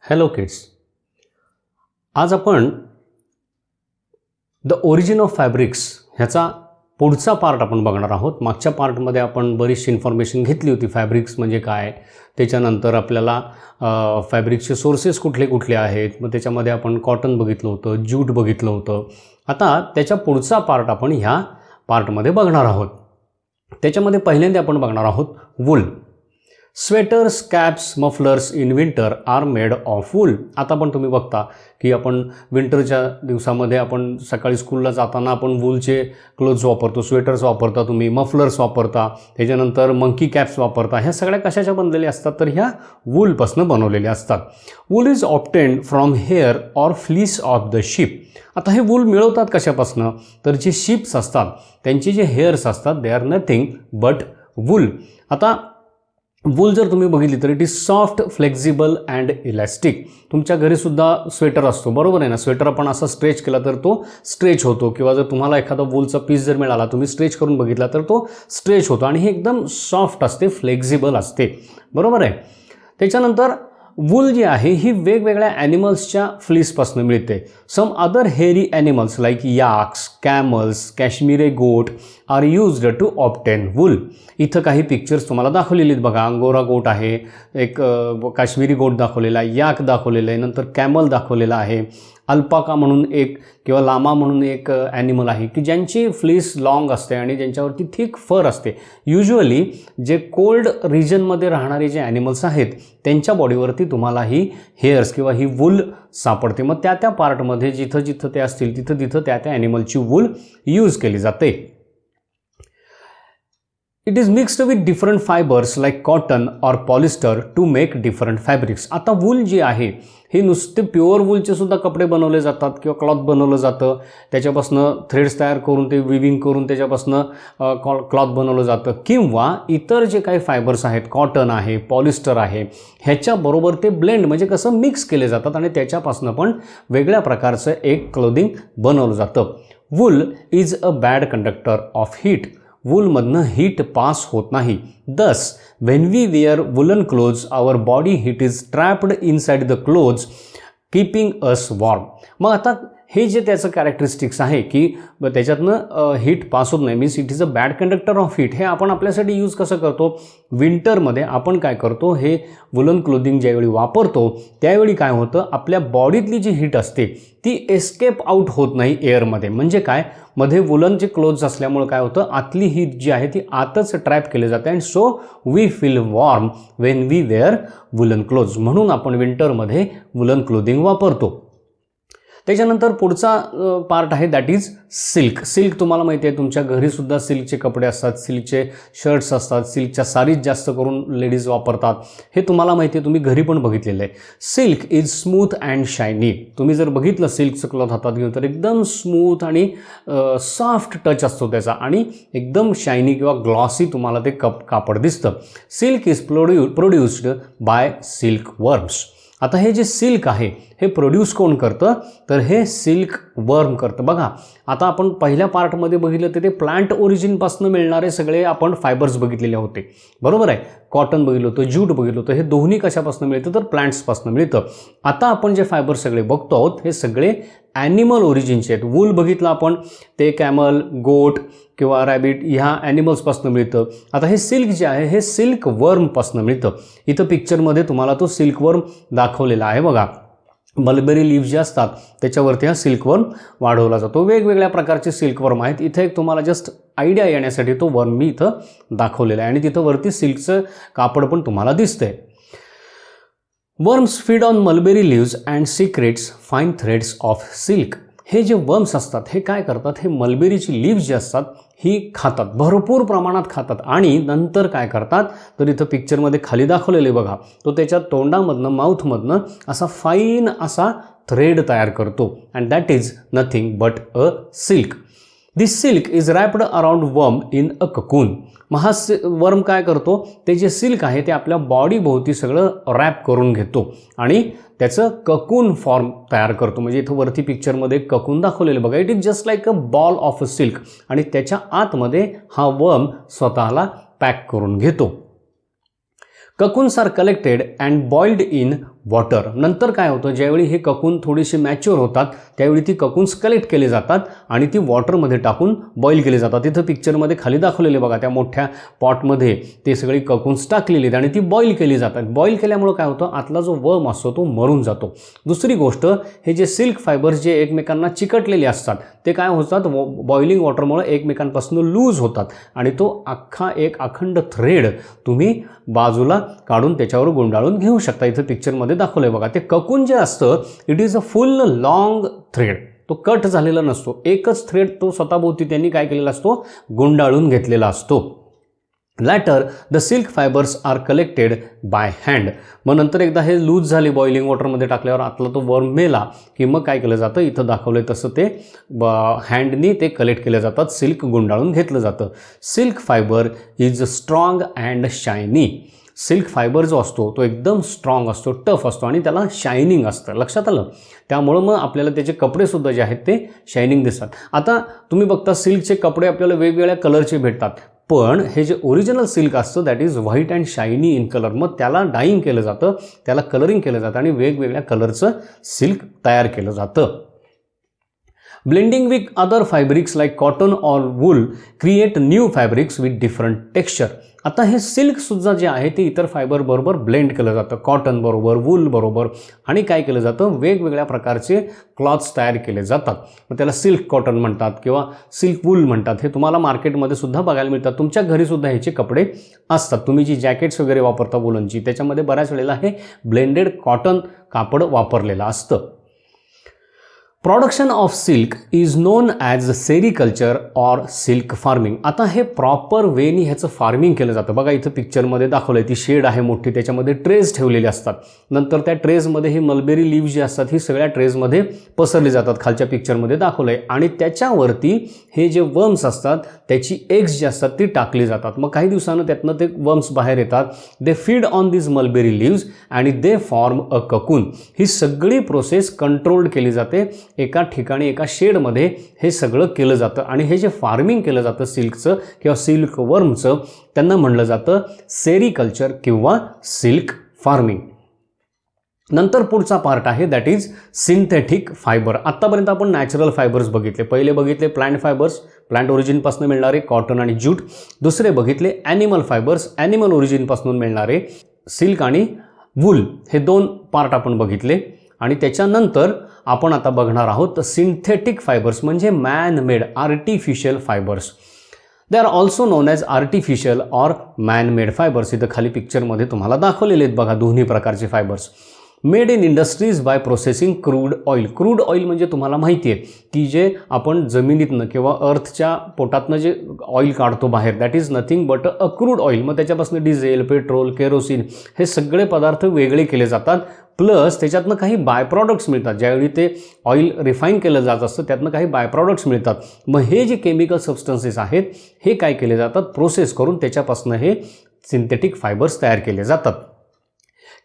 Hello kids, आज आपण the origin of fabrics ह्याचा पुढचा पार्ट आपण बघणार आहोत. मागच्या पार्टमध्ये आपण बरीचशी इन्फॉर्मेशन घेतली होती. फॅब्रिक्स म्हणजे काय, त्याच्यानंतर आपल्याला फॅब्रिकचे सोर्सेस कुठले कुठले आहेत, मग त्याच्यामध्ये आपण कॉटन बघितलं होतं, ज्यूट बघितलं होतं. आता त्याच्या पुढचा पार्ट आपण ह्या पार्टमध्ये बघणार आहोत. त्याच्यामध्ये पहिल्यांदा आपण बघणार आहोत wool. Sweaters, caps, mufflers in winter are made of wool. आता पण तुम्ही बघता की आपण विंटरच्या दिवसामध्ये आपण सकाळी स्कूलला जाताना आपण वूलचे क्लोथ्स वापरतो. स्वेटर्स वापरता तुम्ही, मफलर्स वापरता, त्याच्यानंतर मंकी कॅप्स वापरता. ह्या सगळ्या कशाच्या बनलेल्या असतात तर ह्या वूलपासून बनवलेल्या असतात. Wool is obtained from hair or fleece of the ship. आता हे वूल मिळवतात कशापासून तर जे शिप्स असतात त्यांचे जे हेअर्स असतात they are nothing but wool. आता वूल जर तुम्ही बघितली तर it is soft, flexible and elastic. तुमच्या घरीसुद्धा स्वेटर असतो, बरोबर आहे ना. स्वेटर आपण असा स्ट्रेच केला तर तो स्ट्रेच होतो, किंवा जर तुम्हाला एखादा वूलचा पीस जर मिळाला तुम्ही स्ट्रेच करून बघितला तर तो स्ट्रेच होतो आणि हे एकदम सॉफ्ट असते, फ्लेक्झिबल असते, बरोबर आहे. त्याच्यानंतर वूल जी आहे ही वेगवेगळ्या ॲनिमल्सच्या फ्लीसपासून मिळते. Some other hairy animals like yaks, camels, Kashmiri goat are used to obtain wool. इथं काही पिक्चर्स तुम्हाला दाखवलेली आहेत बघा. अंगोरा गोट आहे, एक काश्मीरी गोट दाखवलेला आहे, याक दाखवलेलं आहे, नंतर कॅमल दाखवलेला आहे, अल्पाका म्हणून एक किंवा लामा म्हणून एक ॲनिमल आहे की ज्यांची फ्लीस लॉंग असते आणि ज्यांच्यावरती थिक फर असते. युजली जे कोल्ड रिजनमध्ये राहणारे जे ॲनिमल्स आहेत त्यांच्या बॉडीवरती तुम्हाला ही हेअर्स किंवा ही वूल सापडते. मग त्या त्या पार्टमध्ये जिथं जिथं ते असतील तिथं तिथं त्या त्या ॲनिमलची वूल यूज केली जाते. It is mixed with different fibres like cotton or polyester to make different fabrics. आता वूल जी आहे हे नुसते प्युअर वूलचे सुद्धा कपडे बनवले जातात किंवा क्लॉथ बनवलं जातं. त्याच्यापासून थ्रेड्स तयार करून ते विविंग करून त्याच्यापासून क्लॉथ बनवलं जातं, किंवा इतर जे काही फायबर्स आहेत, कॉटन आहे, पॉलिस्टर आहे, ह्याच्याबरोबर ते ब्लेंड म्हणजे कसं मिक्स केले जातात आणि त्याच्यापासून पण वेगळ्या प्रकारचं एक क्लोदिंग बनवलं जातं. Wool is a bad conductor of heat. वूलमधनं हीट पास होत नाही. Thus when we wear woollen clothes our body heat is trapped inside the clothes keeping us warm. मग आता हे जे त्याचं कॅरेक्टरिस्टिक्स आहे की त्याच्यातनं हीट पास होत नाही, means it is a bad conductor of heat. हे आपण आपल्यासाठी यूज कसं करतो, विंटरमध्ये आपण काय करतो, हे वुलन क्लोदिंग ज्यावेळी वापरतो त्यावेळी काय होतं, आपल्या बॉडीतली जी हीट असते ती एस्केप आउट होत नाही एअरमध्ये. म्हणजे काय, मध्ये वुलनचे क्लोथ्स असल्यामुळे काय होतं, आतली हीट जी आहे ती आतच ट्रॅप केली जाते and so we feel warm when we wear woollen clothes. म्हणून आपण विंटरमध्ये वुलन क्लोदिंग वापरतो. त्याच्यानंतर पुढचा पार्ट आहे दॅट इज सिल्क. सिल्क तुम्हाला माहिती आहे, तुमच्या घरीसुद्धा सिल्कचे कपडे असतात, सिल्कचे शर्ट्स असतात, सिल्कच्या साडीज जास्त करून लेडीज वापरतात. हे तुम्हाला माहिती आहे, तुम्ही घरी पण बघितलेलं आहे. Silk is smooth and shiny. तुम्ही जर बघितलं सिल्कचं क्लॉथ हातात घेऊन तर एकदम स्मूथ आणि सॉफ्ट टच असतो त्याचा आणि एकदम शायनी किंवा ग्लॉसी तुम्हाला ते कापड दिसतं. Silk is produced by silk worms. आता हे जे सिल्क आहे हे प्रोड्यूस कोण करतं तर हे सिल्क वर्म करतं. बघा, आता आपण पहिल्या पार्टमध्ये बघितलं तर ते प्लांट ओरिजिनपासून मिळणारे सगळे आपण फायबर्स बघितलेले होते, बरोबर आहे. कॉटन बघितलं होतं, ज्यूट बघितलं होतं. हे दोन्ही कशापासून मिळतं तर प्लांट्सपासून मिळतं. आता आपण जे फायबर सगळे बघतो आहोत हे सगळे ॲनिमल ओरिजिनचे आहेत. वूल बघितलं आपण, ते कॅमल, गोट किंवा रॅबिट ह्या ॲनिमल्सपासून मिळतं. आता हे सिल्क जे आहे हे सिल्क वर्मपासून मिळतं. इथं पिक्चरमध्ये तुम्हाला तो सिल्क वर्म दाखवलेला आहे बघा. मलबेरी लीव्ह जे असतात त्याच्यावरती हा सिल्कवर्म वाढवला जातो. वेगवेगळ्या प्रकारचे सिल्कवर्म आहेत. इथं एक तुम्हाला जस्ट आयडिया येण्यासाठी तो वर्म मी इथं दाखवलेला आहे आणि तिथं वरती सिल्कचं कापड पण तुम्हाला दिसतंय. Worms feed on mulberry leaves and secretes fine threads of silk. हे जे वर्म्स असतात हे काय करतात, हे मलबेरीची लीव्स जी असतात ही खातात, भरपूर प्रमाणात खातात आणि नंतर काय करतात तर इथं पिक्चरमध्ये खाली दाखवलेले बघा, तो त्याच्या तोंडामधनं, माउथमधनं असा फाईन असा थ्रेड तयार करतो and that is nothing but a silk. This silk is wrapped around worm in a cocoon. मग हा वर्म काय करतो, ते जे सिल्क आहे ते आपल्या बॉडीभोवती सगळं रॅप करून घेतो आणि त्याचं ककून फॉर्म तयार करतो. म्हणजे इथं वरती पिक्चरमध्ये ककून दाखवलेलं बघा. It is just like a ball of a silk आणि त्याच्या आतमध्ये हा वर्म स्वतःला पॅक करून घेतो. Cocoons are collected and boiled in water. नंतर काय होतं, ज्यावेळी हे ककून थोडीशी मॅच्युअर होतात त्यावेळी ती ककून्स कलेक्ट केली जातात आणि ती वॉटरमध्ये टाकून बॉईल केली जातात. इथं पिक्चरमध्ये खाली दाखवलेले बघा, त्या मोठ्या पॉटमध्ये ते सगळी ककून्स टाकलेली आहेत आणि ती बॉईल केली जातात. बॉईल केल्यामुळं काय होतं, आतला जो वर्म असतो तो मरून जातो. दुसरी गोष्ट, हे जे सिल्क फायबर्स जे एकमेकांना चिकटलेले असतात ते काय होतात, बॉइलिंग वॉटरमुळे एकमेकांपासून लूज होतात आणि तो एक अखंड थ्रेड तुम्ही बाजूला काढून त्याच्यावर गुंडाळून घेऊ शकता. इथं पिक्चरमध्ये दाखवलंय बघा, ते ककून जे असतं it is a full long thread. तो कट झालेला नसतो, एकच थ्रेड तो स्वतःभोवती त्यांनी काय केलेला असतो, गुंडाळून घेतलेला असतो. Later the silk fibres are collected by hand. मग नंतर एकदा हे लूज झाले बॉइलिंग वॉटरमध्ये टाकल्यावर आतला तो वर्म मेला की मग काय केलं जातं, इथं दाखवलं तसं ते हँडनी ते कलेक्ट केले जातात, सिल्क गुंडाळून घेतलं जातं. Silk fibre is strong and shiny. Silk fibre जो असतो तो एकदम स्ट्रॉंग असतो, टफ असतो आणि त्याला शायनिंग असतं. लक्षात आलं? त्यामुळं मग आपल्याला त्याचे कपडेसुद्धा जे आहेत ते शायनिंग दिसतात. आता तुम्ही बघता सिल्कचे कपडे आपल्याला वेगवेगळ्या कलरचे भेटतात, पण हे जे ओरिजिनल सिल्क असतं that is white and shiny in colour. मग त्याला डाईंग केलं जातं, त्याला कलरिंग केलं जातं आणि वेगवेगळ्या कलरचं सिल्क तयार केलं जातं. Blending with other fabrics like cotton or wool create new fabrics with different texture. आता हे सिल्कसुद्धा जे आहे ते इतर फायबर बरोबर ब्लेंड केलं जातं, कॉटन बरोबर, वूल बरोबर, आणि काय केलं जातं, वेगवेगळ्या प्रकारचे क्लॉथ्स तयार केले जातात. मग त्याला सिल्क कॉटन म्हणतात किंवा सिल्क वूल म्हणतात. हे तुम्हाला मार्केटमध्ये सुद्धा बघायला मिळतात. तुमच्या घरीसुद्धा ह्याचे कपडे असतात. तुम्ही जी जॅकेट्स वगैरे वापरता वूलनची, त्याच्यामध्ये बऱ्याच वेळेला हे ब्लेंडेड कॉटन कापड वापरलेलं असतं. Production of silk is known as sericulture or silk farming. आता हे प्रॉपर वेनी ह्याचं फार्मिंग केलं जातं. बघा इथं पिक्चरमध्ये दाखवलं आहे, ती शेड आहे मोठी, त्याच्यामध्ये ट्रेज ठेवलेले असतात. नंतर त्या ट्रेजमध्ये हे मलबेरी लीव्ह जे असतात ही सगळ्या ट्रेजमध्ये पसरले जातात, खालच्या पिक्चरमध्ये दाखवलं आहे. आणि त्याच्यावरती हे जे वर्म्स असतात त्याची एग्स जी असतात ती टाकली जातात. मग काही दिवसानं त्यातनं ते वर्म्स बाहेर येतात. They feed on this mulberry leaves आणि दे फॉर्म अ ककून. ही सगळी प्रोसेस कंट्रोल्ड केली जाते. एका ठिकाणी एका शेडमध्ये हे सगळं केलं जातं आणि हे जे फार्मिंग केलं जातं सिल्कचं किंवा सिल्क वर्मचं त्यांना म्हणलं जातं सेरिकल्चर किंवा सिल्क फार्मिंग. नंतर पुढचा पार्ट आहे दॅट इज सिंथेटिक फायबर. आत्तापर्यंत आपण नॅचरल फायबर्स बघितले. पहिले बघितले प्लांट फायबर्स, प्लांट ओरिजिनपासून मिळणारे कॉटन आणि ज्यूट. दुसरे बघितले ॲनिमल फायबर्स, ॲनिमल ओरिजिनपासून मिळणारे सिल्क आणि वूल. हे दोन पार्ट आपण बघितले. आणि त्याच्यानंतर आपण आता बघणार आहोत सिंथेटिक फायबर्स म्हणजे man made artificial fibres. They are also known as artificial or man made fibres. इथं खाली पिक्चरमध्ये तुम्हाला दाखवलेले आहेत बघा दोन्ही प्रकारचे fibres. Made in industries by processing crude oil. Crude oil म्हणजे तुम्हाला माहिती आहे की जे आपण जमिनीतनं किंवा अर्थच्या पोटातनं जे ऑइल काढतो बाहेर that is nothing but a crude oil. मग त्याच्यापासून डिझेल, पेट्रोल, केरोसिन हे सगळे पदार्थ वेगळे केले जातात. प्लस त्याच्यातनं काही बाय प्रॉडक्ट्स मिळतात. ज्यावेळी ते ऑइल रिफाईन केलं जात असतं त्यातनं काही बाय प्रॉडक्ट्स मिळतात. मग हे जे केमिकल सबस्टन्सेस आहेत हे काय केले जातात, प्रोसेस करून त्याच्यापासून हे सिंथेटिक फायबर्स तयार केले जातात.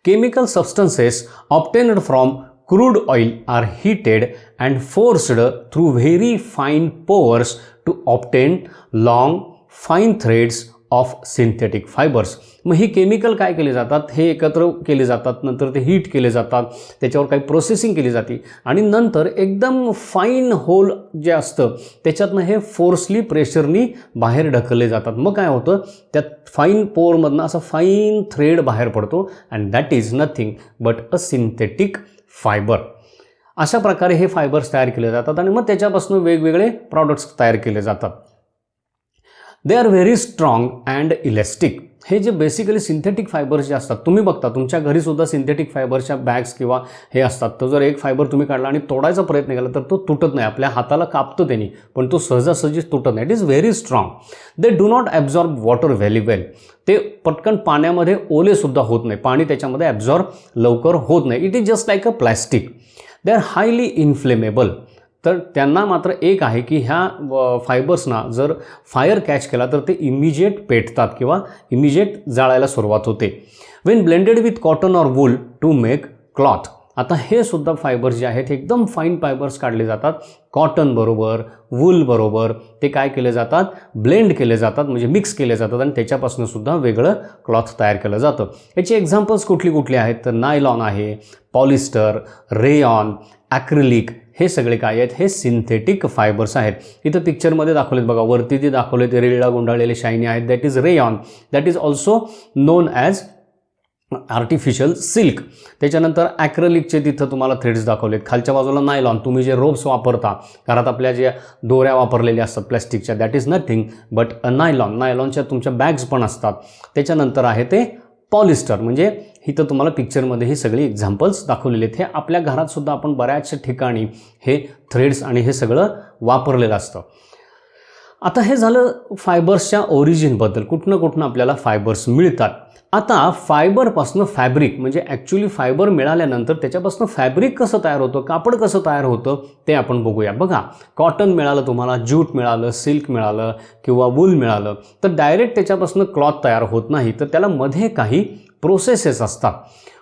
Chemical substances obtained from crude oil are heated and forced through very fine pores to obtain long fine threads of synthetic fibres. मग ही केमिकल काय केले जातात, हे एकत्र केले जातात, नंतर ते हीट केले जातात, त्याच्यावर काही प्रोसेसिंग केली जाते आणि नंतर एकदम फाईन होल जे असतं त्याच्यातनं हे फोर्सली प्रेशरनी बाहेर ढकलले जातात. मग काय होतं, त्यात फाईन पोअरमधनं असा फाईन थ्रेड बाहेर पडतो and that is nothing but a synthetic fibre. अशा प्रकारे हे फायबर्स तयार केले जातात आणि मग त्याच्यापासून वेगवेगळे प्रॉडक्ट्स तयार केले जातात. They are very strong and elastic. हे जे बेसिकली सिंथेटिक फायबर्स जे असतात, तुम्ही बघता तुमच्या घरीसुद्धा सिंथेटिक फायबरच्या बॅग्स किंवा हे असतात. तो जर एक फायबर तुम्ही काढला आणि तोडायचा प्रयत्न केला तर तो तुटत नाही, आपल्या हाताला कापतो त्यांनी, पण तो सहजासहजीच तुटत नाही. It is very strong. They do not absorb water very well. ते पटकन पाण्यामध्ये ओलेसुद्धा होत नाही, पाणी त्याच्यामध्ये ॲब्झॉर्ब लवकर होत नाही. It is just like a plastic. They are highly inflammable. तर त्यांना मात्र एक आहे की ह्या फायबर्सना जर फायर कॅच केला तर ते इमिजिएट पेटतात किंवा इमिजिएट जाळायला सुरुवात होते. When blended with cotton or wool to make cloth. आता हे सुद्धा फायबर्स जे आहेत एकदम फाईन फायबर्स काढले जातात. कॉटन बरोबर, वूल बरोबर ते काय केले जातात, ब्लेंड केले जातात, म्हणजे मिक्स केले जातात आणि त्याच्यापासून सुद्धा वेगळं क्लॉथ तयार केलं जातं. याची एक्झाम्पल्स कुठली कुठली आहेत तर नायलॉन आहे, पॉलिस्टर, रेयॉन, ॲक्रिलिक, हे सगळे काय आहेत, हे सिंथेटिक फायबर्स आहेत. इथं पिक्चरमध्ये दाखवलेत बघा, वरती ते दाखवलेत रेळला गुंडाळलेले शायनी आहेत, that is rayon, that is also known as artificial silk. त्याच्यानंतर ॲक्रेलिकचे तिथं तुम्हाला थ्रेड्स दाखवलेत. खालच्या बाजूला नायलॉन, तुम्ही जे रोप्स वापरता घरात आपल्या ज्या दोऱ्या वापरलेल्या असतात प्लॅस्टिकच्या, that is nothing but a nylon. नायलॉनच्या तुमच्या बॅग्स पण असतात. त्याच्यानंतर आहे ते पॉलिस्टर, म्हणजे इथं तुम्हाला पिक्चरमध्ये ही सगळी एक्झाम्पल्स दाखवलेले आहेत. हे आपल्या घरात सुद्धा आपण बऱ्याचशा ठिकाणी हे थ्रेड्स आणि हे सगळं वापरलेलं असतं. आता हे झालं फायबर्सच्या ओरिजिनबद्दल, कुठनं आपल्याला फायबर्स मिळतात. आता फायबरपासून फॅब्रिक, म्हणजे ॲक्च्युली फायबर मिळाल्यानंतर त्याच्यापासून फॅब्रिक कसं तयार होतं, कापड कसं तयार होतं ते आपण बघूया. बघा, कॉटन मिळालं तुम्हाला, ज्यूट मिळालं, सिल्क मिळालं किंवा वूल मिळालं, तर डायरेक्ट त्याच्यापासून क्लॉथ तयार होत नाही, तर त्याला मध्ये काही प्रोसेसेस असतात.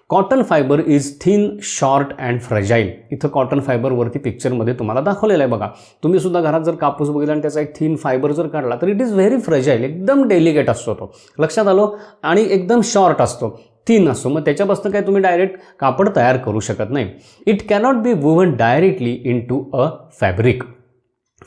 Cotton fibre is thin, short and fragile. इथं कॉटन फायबरवरती पिक्चरमध्ये तुम्हाला दाखवलेलं आहे बघा. तुम्ही सुद्धा घरात जर कापूस बघितला आणि त्याचा एक थिन फायबर जर काढला तर इट इज व्हेरी फ्रजाईल, एकदम डेलिकेट असतो तो, लक्षात आलो, आणि एकदम शॉर्ट असतो, थिन असतो. मग त्याच्यापासून काय तुम्ही डायरेक्ट कापड तयार करू शकत नाही. It cannot be woven directly into a fabric.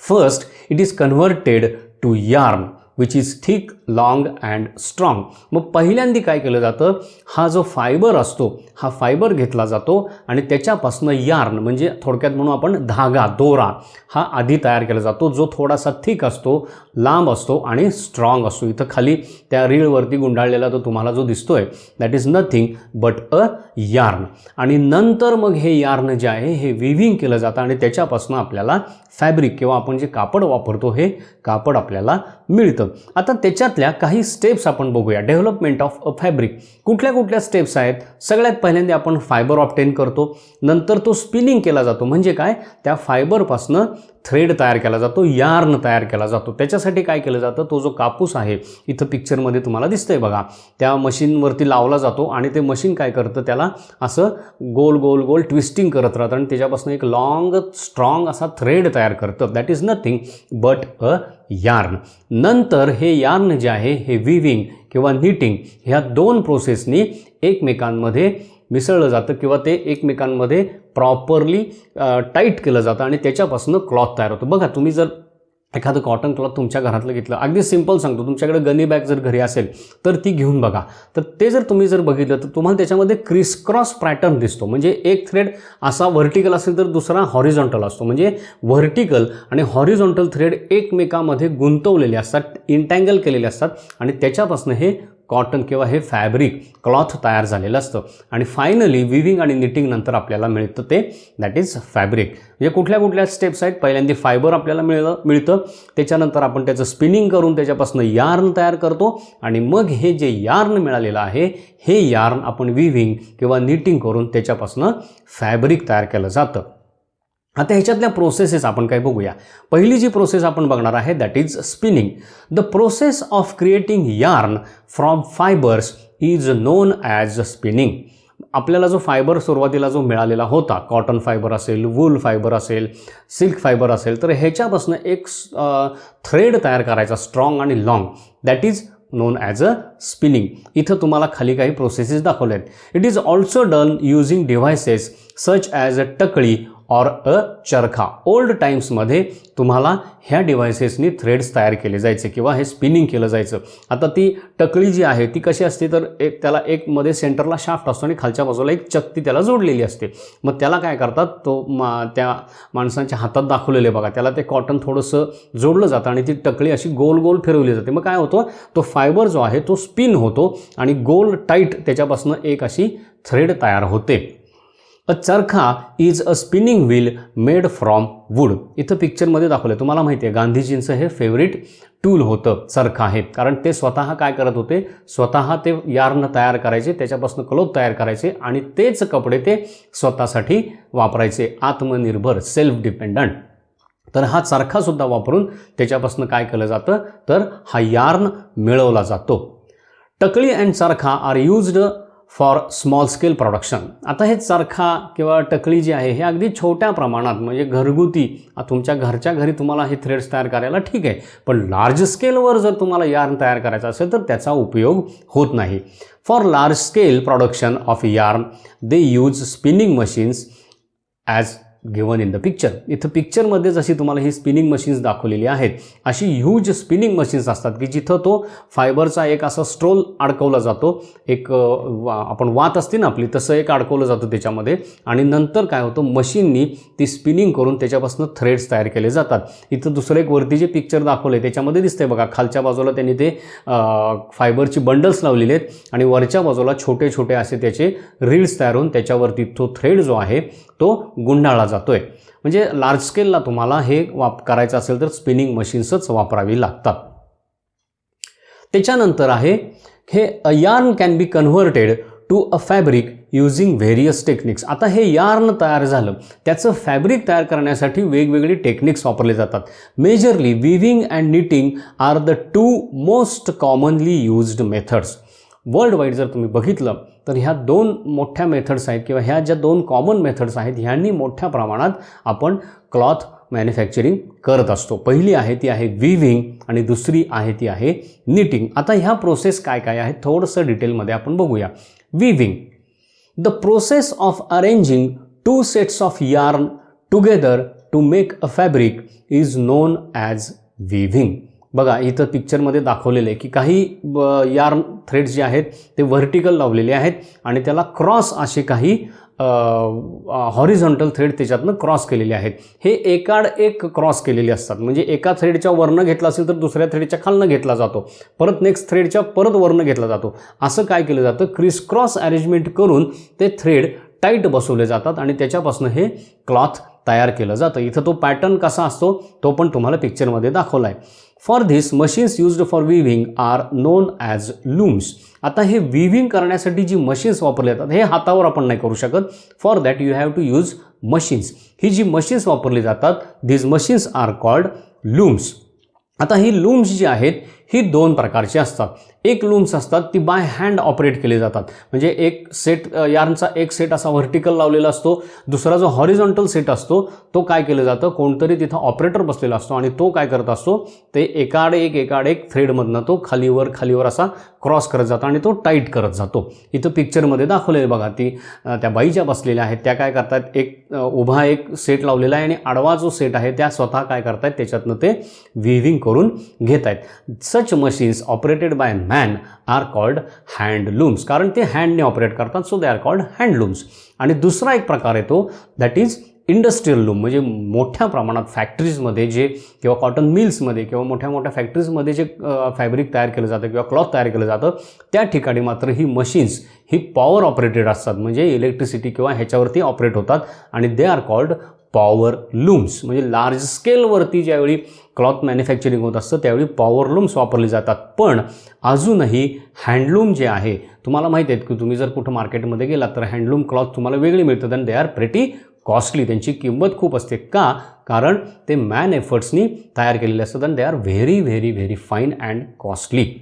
First it is converted to yarn which is thick, long and strong. मग पहिल्यांदा काय केलं जातं, हा जो फायबर असतो हा फायबर घेतला जातो आणि त्याच्यापासून यार्न, म्हणजे थोडक्यात म्हणून आपण धागा, दोरा, हा आधी तयार केला जातो, जो थोडासा थिक असतो, लांब असतो आणि स्ट्रॉंग असतो. इथं खाली त्या रीळवरती गुंडाळलेला तो तुम्हाला जो दिसतोय that is nothing but a yarn. आणि नंतर मग हे यार्न जे आहे हे विव्हिंग केलं जातं आणि त्याच्यापासून आपल्याला फॅब्रिक किंवा आपण जे कापड वापरतो हे कापड आपल्याला मिळतं. आता त्याच्यातल्या काही स्टेप्स आपण बघूया. डेव्हलपमेंट ऑफ अ फॅब्रिक, कुठल्या स्टेप्स आहेत. सगळ्यात पहिल्यांदा आपण फायबर ऑब्टेन करतो, नंतर तो स्पिनिंग केला जातो, म्हणजे काय, त्या फायबरपासनं थ्रेड तयार केला जातो, यार्न तयार केला जातो. त्याच्यासाठी काय केलं जातं, तो जो कापूस आहे इथं पिक्चरमध्ये तुम्हाला दिसतंय बघा, त्या मशीनवरती लावला जातो आणि ते मशीन काय करतं, त्याला असं गोल गोल गोल ट्विस्टिंग करत राहतं आणि त्याच्यापासून एक लॉंग स्ट्रॉंग असा थ्रेड तयार करतं. That is nothing but a yarn. नंतर हे यार्न जे आहे हे विव्हिंग किंवा निटिंग ह्या दोन प्रोसेसनी एकमेकांमध्ये मिसळलं जातं किंवा ते एकमेकांमध्ये प्रॉपरली टाईट केलं जातं आणि त्याच्यापासून क्लॉथ तयार होतं. बघा, तुम्ही जर एखादं कॉटन क्लॉथ तुमच्या घरातलं घेतलं, अगदी सिंपल सांगतो, तुमच्याकडे गनी बॅग जर घरी असेल तर ती घेऊन बघा, तर ते जर तुम्ही जर बघितलं तर तुम्हाला त्याच्यामध्ये क्रिसक्रॉस पॅटर्न दिसतो. म्हणजे एक थ्रेड असा व्हर्टिकल असेल तर दुसरा हॉरिझॉन्टल असतो. म्हणजे व्हर्टिकल आणि हॉरिझॉन्टल थ्रेड एकमेकांमध्ये गुंतवलेले असतात, इंटँगल केलेले असतात आणि त्याच्यापासून हे कॉटन किंवा हे फॅब्रिक क्लॉथ तयार झालेलं असतं. आणि फायनली विव्हिंग आणि निटिंग नंतर आपल्याला मिळतं ते दॅट इज फॅब्रिक. म्हणजे कुठल्या स्टेप्स आहेत. पहिल्यांदा फायबर आपल्याला मिळतं, त्याच्यानंतर आपण त्याचं स्पिनिंग करून त्याच्यापासून यार्न तयार करतो आणि मग हे जे यार्न मिळालेलं आहे हे यार्न आपण विव्हिंग किंवा निटिंग करून त्याच्यापासून फॅब्रिक तयार केलं जातं. आता ह्याच्यातल्या प्रोसेसेस आपण काय बघूया. पहिली जी प्रोसेस आपण बघणार आहे that is spinning. The process of creating yarn from fibres is known as spinning. आपल्याला जो फायबर सुरुवातीला जो मिळालेला होता, कॉटन फायबर असेल, वूल फायबर असेल, सिल्क फायबर असेल, तर ह्याच्यापासून एक थ्रेड तयार करायचा स्ट्रॉंग आणि long, that is known as a spinning. इथं तुम्हाला खाली काही प्रोसेसेस दाखवल्या आहेत. It is also done using devices such as a takli और अ चरखा. ओल्ड टाइम्समध्ये तुम्हाला ह्या डिव्हायसेसनी थ्रेड्स तयार केले जायचे किंवा हे स्पिनिंग केलं जायचं. आता ती टकळी जी आहे ती कशी असते तर त्याला एक मध्ये सेंटरला शाफ्ट असतो आणि खालच्या बाजूला एक चक्ती त्याला जोडलेली असते. मग त्याला काय करतात, तो त्या माणसांच्या हातात दाखवलेले बघा, त्याला ते कॉटन थोडंसं जोडलं जातं आणि ती टकळी अशी गोल गोल फिरवली जाते. मग काय होतं, तो फायबर जो आहे तो स्पिन होतो आणि गोल टाईट त्याच्यापासून एक अशी थ्रेड तयार होते. A charkha is a spinning wheel made from wood. इथं पिक्चरमध्ये दाखवलं, तुम्हाला माहिती आहे गांधीजींचं हे फेवरेट टूल होतं चरखा हे, कारण ते स्वतः काय करत होते, स्वतः ते यार्न तयार करायचे, त्याच्यापासून क्लोथ तयार करायचे आणि तेच कपडे ते स्वतःसाठी वापरायचे, आत्मनिर्भर, सेल्फ डिपेंडंट. तर हा चरखासुद्धा वापरून त्याच्यापासून काय केलं जातं तर हा यार्न मिळवला जातो. Takli and charkha are used for small scale production. आता हे चरखा किंवा टकली जी आहे हे अगदी छोट्या प्रमाणात म्हणजे घरगुती तुमच्या घरच्या घरी तुम्हाला हे थ्रेड्स तयार करायला ठीक आहे, पण लार्ज स्केलवर जर तुम्हाला यार्न तयार करायचा असेल तर त्याचा उपयोग होत नाही. For large scale production of yarn they use spinning machines as given in the picture. इथं पिक्चरमध्ये जशी तुम्हाला ही स्पिनिंग मशीन्स दाखवलेली आहेत अशी ह्यूज स्पिनिंग मशीन्स असतात की जिथं तो फायबरचा एक असा स्ट्रोल अडकवला जातो, एक आपण वात असते ना आपली तसं एक अडकवलं जातं त्याच्यामध्ये, आणि नंतर काय होतं मशीननी ती स्पिनिंग करून त्याच्यापासून थ्रेड्स तयार केले जातात. इथं दुसरं एक वरती जे पिक्चर दाखवलं त्याच्यामध्ये दिसतंय बघा, खालच्या बाजूला त्यांनी ते फायबरची बंडल्स लावलेले आहेत आणि वरच्या बाजूला छोटे छोटे असे त्याचे रील्स तयार होऊन त्याच्यावरती तो थ्रेड जो आहे तो गुंडाळला जातोय. म्हणजे लार्ज स्केलला तुम्हाला हे करायचं असेल तर स्पिनिंग मशीन्सच वापरावी लागतात. त्याच्यानंतर आहे हे a yarn can be converted to a fabric using various techniques. आता हे यार्न तयार झालं त्याचं फॅब्रिक तयार करण्यासाठी वेगवेगळी टेक्निक्स वापरले जातात. Majorly weaving and knitting are the two most commonly used methods. Worldwide जर तुम्ही बघितलं तर ह्या दोन मोठ्या मेथड्स आहेत किंवा ह्या ज्या दोन कॉमन मेथड्स आहेत ह्यांनी मोठ्या प्रमाणात आपण क्लॉथ मॅन्युफॅक्चरिंग करत असतो. पहिली आहे ती आहे विविंग आणि दुसरी आहे ती आहे निटिंग. आता ह्या प्रोसेस काय काय आहेत थोडंसं डिटेलमध्ये आपण बघूया. Weaving, the process of arranging two sets of yarn together to make a fabric is known as weaving. बघा इथं पिक्चरमध्ये दाखवलेलं आहे की काही यार्न थ्रेड्स जे आहेत ते व्हर्टिकल लावलेले आहेत आणि त्याला क्रॉस असे काही हॉरिझॉन्टल थ्रेड त्याच्यातनं क्रॉस केलेले आहेत. हे एकाड एक क्रॉस केलेले असतात, म्हणजे एका थ्रेडच्या वरनं घेतला असेल तर दुसऱ्या थ्रेडच्या खालनं घेतला जातो, परत नेक्स्ट थ्रेडच्या परत वरनं घेतला जातो. असं काय केलं जातं, क्रिस क्रॉस अरेंजमेंट करून ते थ्रेड टाईट बसवले जातात आणि त्याच्यापासून हे क्लॉथ तयार केलं जातं. इथं तो पॅटर्न कसा असतो तो पण तुम्हाला पिक्चरमध्ये दाखवला आहे. For this machines used for weaving are known as looms. आता हे विविंग करण्यासाठी जी मशीन्स वापरली जातात हे हातावर आपण नाही करू शकत. For that you have to use machines. ही जी मशीन्स वापरली जातात these machines are called looms. आता ही लूम्स जी आहेत ही दोन प्रकारची असतात. एक लूम्स असतात ती बाय हँड ऑपरेट केली जातात, म्हणजे एक सेट यार्नचा एक सेट असा व्हर्टिकल लावलेला असतो, दुसरा जो हॉरिझॉन्टल सेट असतो तो काय केलं जातं, कोणतरी तिथं ऑपरेटर बसलेला असतो आणि तो काय करत असतो ते एकाड एक थ्रेडमधनं तो खालीवर असा क्रॉस करत जातो आणि तो टाईट करत जातो. इथं पिक्चरमध्ये दाखवलेलं बघा, ती त्या बाईच्या बसलेल्या आहेत त्या काय करतात, एक उभा एक सेट लावलेला आहे आणि आडवा जो सेट आहे त्या स्वतः काय करतायत त्याच्यातनं ते विविंग करून घेत आहेत. Such machines operated by man are called handlooms, कारण ते हँडने ऑपरेट करतात, so they are called handlooms. आणि दुसरा एक प्रकार येतो दॅट इज इंडस्ट्रियल लूम, म्हणजे मोठ्या प्रमाणात फॅक्टरीजमध्ये जे किंवा कॉटन मिल्समध्ये किंवा मोठ्या मोठ्या फॅक्टरीजमध्ये जे फॅब्रिक तयार केलं जातं किंवा क्लॉथ तयार केलं जातं त्या ठिकाणी मात्र ही मशीन्स ही पॉवर ऑपरेटेड असतात, म्हणजे इलेक्ट्रिसिटी किंवा ह्याच्यावरती ऑपरेट होतात आणि दे आर कॉल्ड पॉवर लूम्स. म्हणजे लार्ज स्केलवरती ज्यावेळी क्लॉथ मॅन्युफॅक्चरिंग होत असतं त्यावेळी पॉवर लूम्स वापरली जातात. पण अजूनही हँडलूम जे आहे तुम्हाला माहीत आहेत की तुम्ही जर कुठं मार्केटमध्ये गेलात तर हँडलूम क्लॉथ तुम्हाला वेगळी मिळतात आणि दे आर प्रेटी कॉस्टली. त्यांची किंमत खूप असते. का? कारण ते मॅन एफर्ट्सनी तयार केलेले असतात आणि they are very very very fine and costly.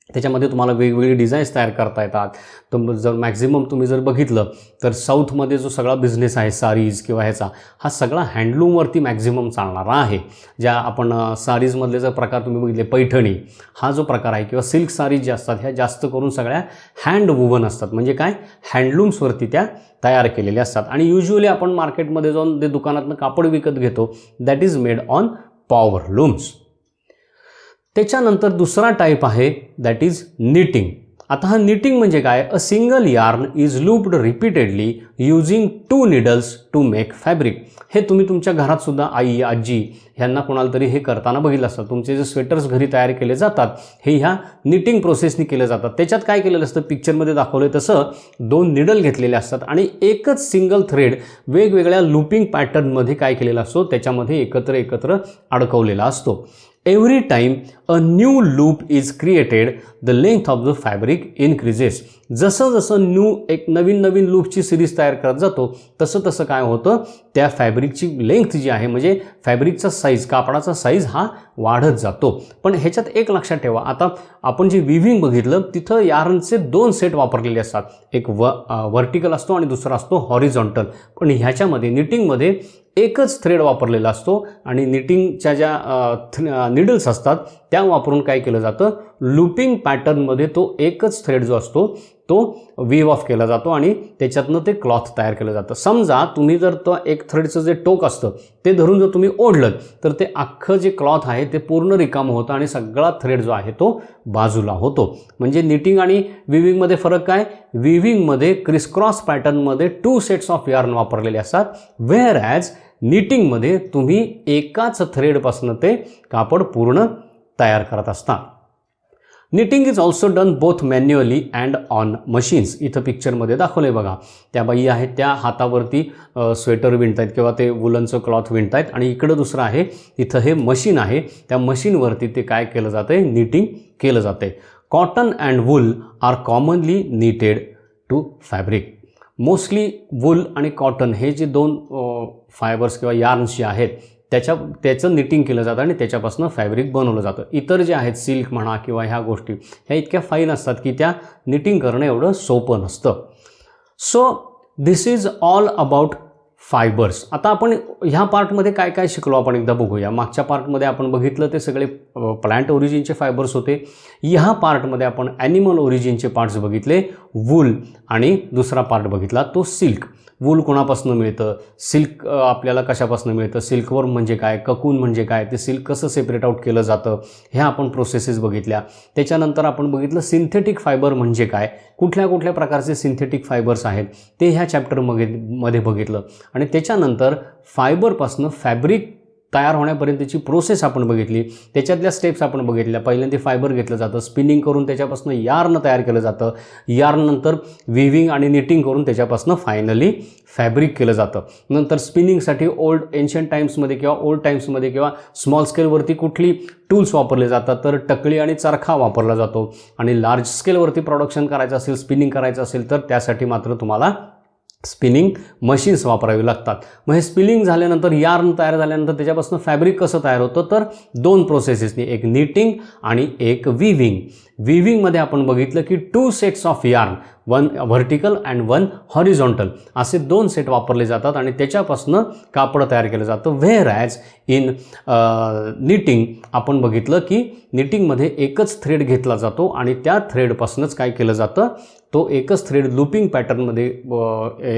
त्याच्यामध्ये तुम्हाला वेगवेगळे डिझाईन्स तयार करता येतात. तर जर मॅक्झिमम तुम्ही जर बघितलं तर साऊथमध्ये जो सगळा बिझनेस आहे सारीज किंवा ह्याचा हा सगळा हँडलूमवरती मॅक्झिमम चालणारा आहे. ज्या आपण सारीजमधले जर प्रकार तुम्ही बघितले, पैठणी हा जो प्रकार आहे किंवा सिल्क सारीज ज्या असतात ह्या जास्त करून सगळ्या हँड वुवन असतात, म्हणजे काय हँडलूम्सवरती त्या तयार केलेल्या असतात. आणि युजली आपण मार्केटमध्ये जाऊन ते दुकानातनं कापड विकत घेतो that is made on power looms. त्याच्यानंतर दुसरा टाईप आहे दॅट इज निटिंग. आता हा निटिंग म्हणजे काय, a single yarn is looped repeatedly using 2 needles to make fabric. हे तुम्ही तुमच्या घरात सुद्धा आई आजी ह्यांना कोणाला तरी हे करताना बघितलं असतं. तुमचे जे स्वेटर्स घरी तयार केले जातात हे ह्या निटिंग प्रोसेसनी केले जातात. त्याच्यात काय केलेलं असतं, पिक्चरमध्ये दाखवलं तसं 2 निडल घेतलेले असतात आणि एकच सिंगल थ्रेड वेगवेगळ्या लूपिंग पॅटर्नमध्ये काय केलेला असतो त्याच्यामध्ये एकत्र अडकवलेला असतो. Every time a new loop is created the length of the fabric increases. जसं जसं एक नवीन लूपची सिरीज तयार करत जातो तसं तसं काय होतं, त्या फॅब्रिकची लेंथ जी आहे म्हणजे फॅब्रिकचा साईज, कापडाचा साईज हा वाढत जातो. पण ह्याच्यात एक लक्षात ठेवा, आता आपण जे विव्हिंग बघितलं तिथं यार्नचे 2 सेट वापरलेले असतात, एक व्हर्टिकल असतो आणि दुसरा असतो हॉरिझॉन्टल. पण ह्याच्यामध्ये निटिंगमध्ये एकच थ्रेड वापरलेला असतो आणि निटिंगच्या ज्या निडल्स असतात त्या वापरून काय केलं जातं, लूपिंग पॅटर्नमध्ये तो एकच थ्रेड जो असतो तो वीव ऑफ केला जातो आणि त्याच्यातनं ते क्लॉथ तयार केलं जातं. समजा तुम्ही जर तो एक थ्रेडचं जे टोक असतं ते धरून जर तुम्ही ओढलं तर ते अख्खं जे क्लॉथ आहे ते पूर्ण रिकामं होतं आणि सगळा थ्रेड जो आहे तो बाजूला होतो. म्हणजे निटिंग आणि विविंगमध्ये फरक काय, विविंगमध्ये क्रिसक्रॉस पॅटर्नमध्ये 2 सेट्स ऑफ यार्न वापरलेले असतात, वेअर ॲज निटिंगमध्ये तुम्ही एकाच थ्रेडपासून ते कापड पूर्ण तयार करत असता. Knitting is also done both manually and on machines. इथं पिक्चरमध्ये दाखवलं आहे बघा, त्या बाई आहेत त्या हातावरती स्वेटर विणतायत किंवा ते वुलनचं क्लॉथ विणतायत आणि इकडं दुसरं आहे, इथं हे मशीन आहे, त्या मशीनवरती ते काय केलं जातं आहे, निटिंग केलं जातं आहे. Cotton and wool are commonly knitted to fabric. Mostly wool आणि कॉटन हे जे 2 फायबर्स किंवा यार्न्स जे आहेत त्याचं निटिंग केलं जातं आणि त्याच्यापासून फॅब्रिक बनवलं जातं. इतर जे आहेत सिल्क म्हणा किंवा ह्या गोष्टी ह्या इतक्या फाईन असतात की त्या निटिंग करणं एवढं सोपं नसतं. So this is all about fibres. आता आपण ह्या पार्टमध्ये काय काय शिकलो आपण एकदा बघूया. मागच्या पार्टमध्ये आपण बघितलं ते सगळे प्लांट ओरिजिनचे फायबर्स होते. ह्या पार्टमध्ये आपण ॲनिमल ओरिजिनचे पार्ट्स बघितले, वूल आणि दुसरा पार्ट बघितला तो सिल्क. वूल कोणापासून मिळतं, सिल्क आपल्याला कशापासून मिळतं, सिल्कवर्म म्हणजे काय, ककून म्हणजे काय, ते सिल्क कसं सेपरेट आउट केलं जातं, ह्या आपण प्रोसेसेस बघितल्या. त्याच्यानंतर आपण बघितलं सिंथेटिक फायबर म्हणजे काय, कुठल्या कुठल्या प्रकारचे सिंथेटिक फायबर्स आहेत ते ह्या चॅप्टरमध्ये बघितलं. आणि त्याच्यानंतर फायबरपासून फॅब्रिक तयार होण्यापर्यंतची प्रोसेस आपण बघितली, त्याच्यातल्या स्टेप्स आपण बघितल्या. पहिल्यांदा फायबर घेतलं जातं, स्पिनिंग करून त्याच्यापासून यार्न तयार केलं जातं, यार्न नंतर विविंग आणि निटिंग करून त्याच्यापासून फायनली फॅब्रिक केलं जातं. नंतर स्पिनिंगसाठी एन्शियंट टाईम्समध्ये किंवा ओल्ड टाईम्समध्ये किंवा स्मॉल स्केलवरती कुठली टूल्स वापरले जातात, तर टकळी आणि चरखा वापरला जातो. आणि लार्ज स्केलवरती प्रोडक्शन करायचं असेल, स्पिनिंग करायचं असेल तर त्यासाठी मात्र तुम्हाला स्पिनिंग मशीन्स वापरावी लागतात. मग हे स्पिनिंग झाल्यानंतर यार्न तयार झाल्यानंतर त्याच्यापासून फॅब्रिक कसं तयार होतं, तर 2 प्रोसेसेसनी, एक निटिंग आणि एक विविंग. विविंगमध्ये आपण बघितलं की 2 sets of yarn, 1 vertical and 1 horizontal असे 2 सेट वापरले जातात आणि त्याच्यापासून कापड तयार केलं जातं. व्हेअर ॲज इन निटिंग आपण बघितलं की निटिंगमध्ये एकच थ्रेड घेतला जातो आणि त्या थ्रेडपासूनच काय केलं जातं, तो एकच थ्रेड लूपिंग पॅटर्नमध्ये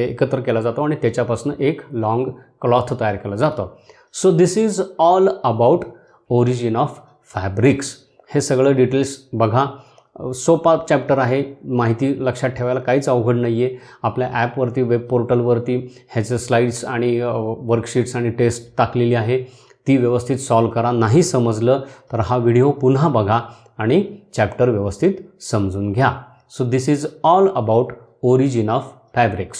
एकत्र केला जातो आणि त्याच्यापासून एक लॉंग क्लॉथ तयार केलं जातं. So this is all about origin of fabrics. हे सगळं डिटेल्स बघा, सोपा चॅप्टर आहे, माहिती लक्षात ठेवायला काहीच अवघड नाही आहे. आपल्या ॲपवरती, वेब पोर्टलवरती ह्याचे स्लाईड्स आणि वर्कशीट्स आणि टेस्ट टाकलेली आहे, ती व्यवस्थित सॉल्व करा. नाही समजलं तर हा व्हिडिओ पुन्हा बघा आणि चॅप्टर व्यवस्थित समजून घ्या. So this is all about origin of fabrics.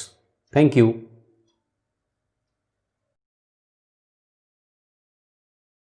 Thank you.